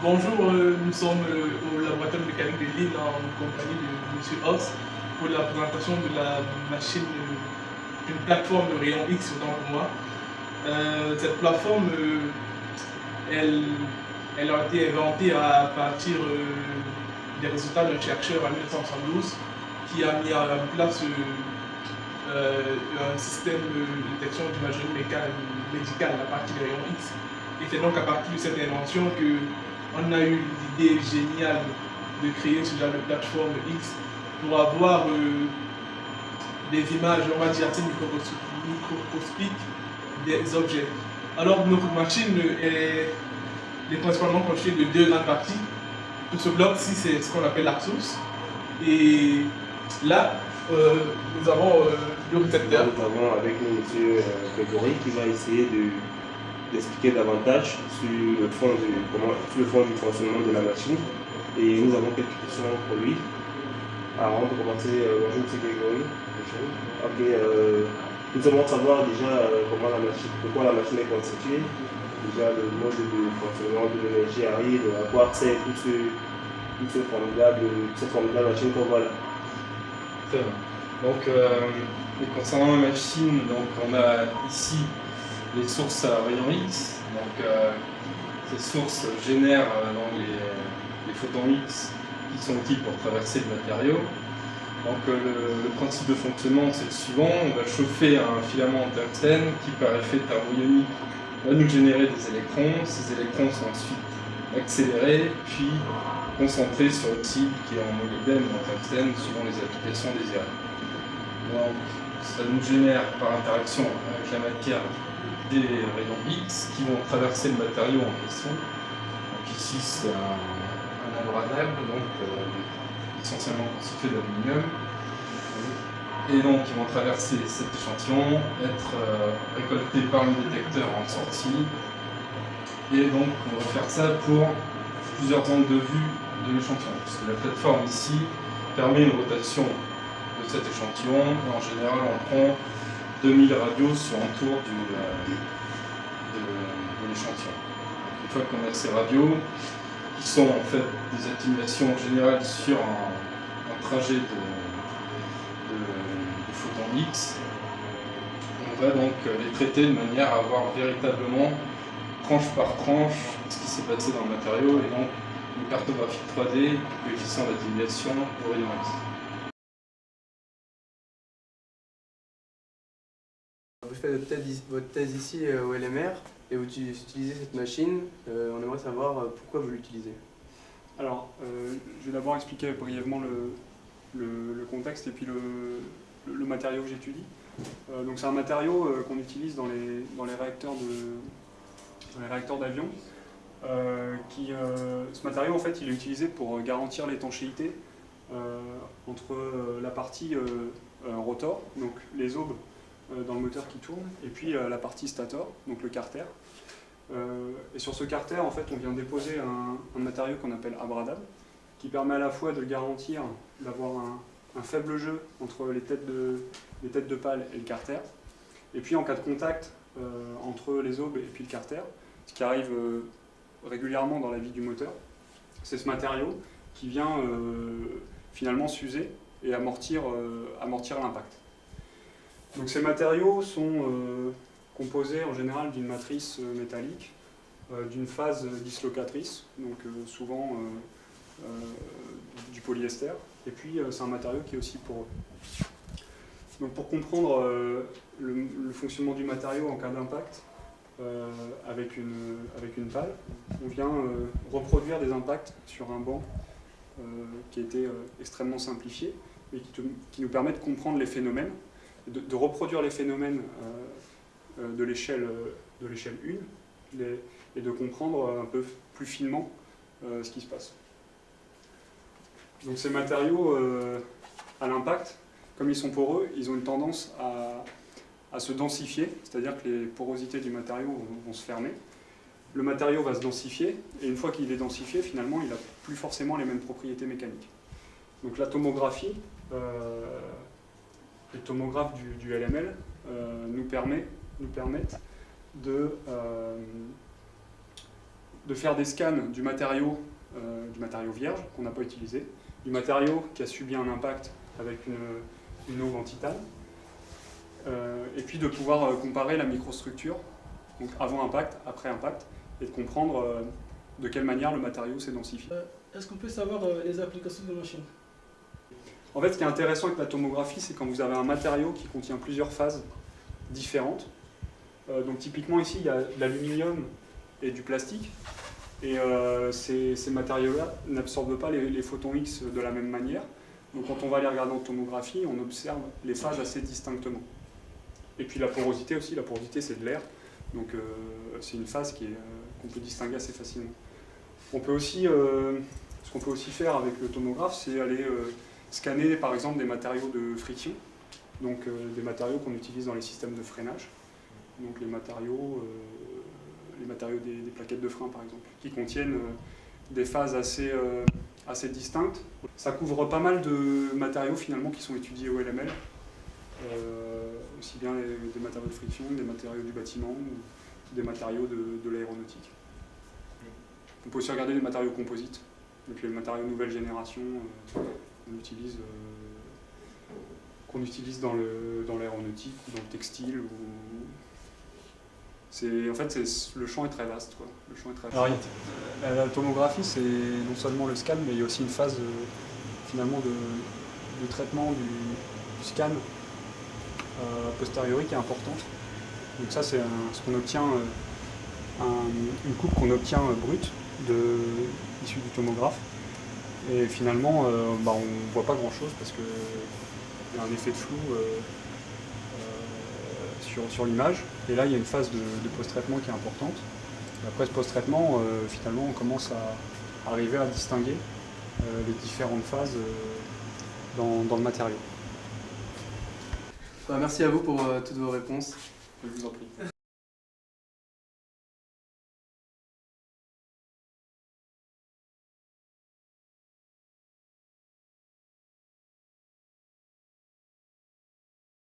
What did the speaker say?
Bonjour, nous sommes au laboratoire de mécanique de Lille en compagnie de M. Hoss pour la présentation de la machine, d'une plateforme de rayon X, autant pour moi. Cette plateforme, elle, elle a été inventée à partir des résultats d'un chercheur en 1972 qui a mis en place un système de détection d'imagerie médicale à partir des rayons X. Et c'est donc à partir de cette invention qu'on a eu l'idée géniale de créer ce genre de plateforme X pour avoir des images, on va dire, assez microscopiques des objets. Alors notre machine est principalement constituée de deux grandes parties. Tout ce bloc-ci, c'est ce qu'on appelle la source. Et là, nous avons le récepteur. Nous avons avec nous M. Grégory qui va essayer d'expliquer davantage sur le fond du fonctionnement de la machine. Et nous avons quelques questions pour lui. Alors, on peut commencer. Bonjour M. Grégory. Ok, nous allons savoir déjà pourquoi la machine est constituée, déjà le mode de fonctionnement de l'énergie arrive, à quoi sert cette formidable machine qu'on voit là. Très bien. Donc, concernant la machine, donc, on a ici les sources à rayon X. Donc, ces sources génèrent les photons X qui sont utiles pour traverser le matériau. Donc, le principe de fonctionnement, c'est le suivant. On va chauffer un filament en tungstène qui, par effet thermoionique, va nous générer des électrons. Ces électrons sont ensuite accélérés, puis concentrés sur le cible qui est en molybdène ou en tungstène, suivant les applications désirées. Donc, ça nous génère par interaction avec la matière des rayons X qui vont traverser le matériau en question. Donc ici, c'est un abradable, donc essentiellement constitué d'aluminium. Et donc, ils vont traverser cet échantillon, être récoltés par le détecteur en sortie. Et donc, on va faire ça pour plusieurs angles de vue de l'échantillon, puisque la plateforme ici permet une rotation de cet échantillon. Et en général, on prend 2000 radios sur un tour de l'échantillon. Une fois qu'on a ces radios, qui sont en fait des atténuations générales sur un trajet de photons X, on va donc les traiter de manière à avoir véritablement, tranche par tranche, ce qui s'est passé dans le matériau, et donc une cartographie 3D, coefficient d'atténuation au rayon X. Vous faites votre thèse ici au LMR et vous utilisez cette machine. On aimerait savoir pourquoi vous l'utilisez. Alors, je vais d'abord expliquer brièvement le contexte et puis le matériau que j'étudie. Donc c'est un matériau qu'on utilise dans les réacteurs d'avion. Ce matériau, en fait, il est utilisé pour garantir l'étanchéité entre la partie rotor, donc les aubes dans le moteur qui tourne, et puis la partie stator, donc le carter. Et sur ce carter, en fait, on vient déposer un matériau qu'on appelle abradable, qui permet à la fois de le garantir, d'avoir un faible jeu entre les têtes de pale et le carter, et puis en cas de contact entre les aubes et puis le carter, ce qui arrive régulièrement dans la vie du moteur, c'est ce matériau qui vient finalement s'user et amortir l'impact. Donc ces matériaux sont composés en général d'une matrice métallique, d'une phase dislocatrice, donc souvent du polyester, et puis c'est un matériau qui est aussi poreux. Donc pour comprendre le fonctionnement du matériau en cas d'impact avec une pale, on vient reproduire des impacts sur un banc qui a été extrêmement simplifié et qui nous permet de comprendre les phénomènes, de reproduire les phénomènes de l'échelle 1 et de comprendre un peu plus finement ce qui se passe. Donc ces matériaux à l'impact, comme ils sont poreux, ils ont une tendance à se densifier, c'est-à-dire que les porosités du matériau vont se fermer. Le matériau va se densifier, et une fois qu'il est densifié, finalement, il n'a plus forcément les mêmes propriétés mécaniques. Donc la tomographie, les tomographes du LML nous permettent de faire des scans du matériau vierge qu'on n'a pas utilisé, du matériau qui a subi un impact avec une eau en titane, et puis de pouvoir comparer la microstructure, donc avant impact, après impact, et de comprendre de quelle manière le matériau s'est densifié. Est-ce qu'on peut savoir les applications de la machine? En fait, ce qui est intéressant avec la tomographie, c'est quand vous avez un matériau qui contient plusieurs phases différentes. Donc typiquement ici, il y a de l'aluminium et du plastique. Et ces matériaux-là n'absorbent pas les photons X de la même manière. Donc quand on va les regarder en tomographie, on observe les phases assez distinctement. Et puis la porosité aussi, la porosité c'est de l'air. Donc c'est une phase qu'on peut distinguer assez facilement. On peut aussi, ce qu'on peut aussi faire avec le tomographe, c'est aller scanner par exemple des matériaux de friction, donc des matériaux qu'on utilise dans les systèmes de freinage, donc les matériaux des plaquettes de frein par exemple, qui contiennent des phases assez distinctes. Ça couvre pas mal de matériaux finalement qui sont étudiés au LML, aussi bien des matériaux de friction, des matériaux du bâtiment ou des matériaux de l'aéronautique. On peut aussi regarder les matériaux composites, donc les matériaux nouvelle génération qu'on utilise dans l'aéronautique ou dans le textile. En fait, le champ est très vaste. Quoi. Le champ est très vaste. Alors, la tomographie, c'est non seulement le scan, mais il y a aussi une phase finalement de traitement du scan a posteriori qui est importante. Donc ça, c'est ce qu'on obtient, une coupe qu'on obtient brute issue du tomographe. Et finalement, on ne voit pas grand-chose parce qu'il y a un effet de flou sur l'image. Et là, il y a une phase de post-traitement qui est importante. Et après ce post-traitement, finalement, on commence à arriver à distinguer les différentes phases dans le matériau. Merci à vous pour toutes vos réponses. Je vous en prie.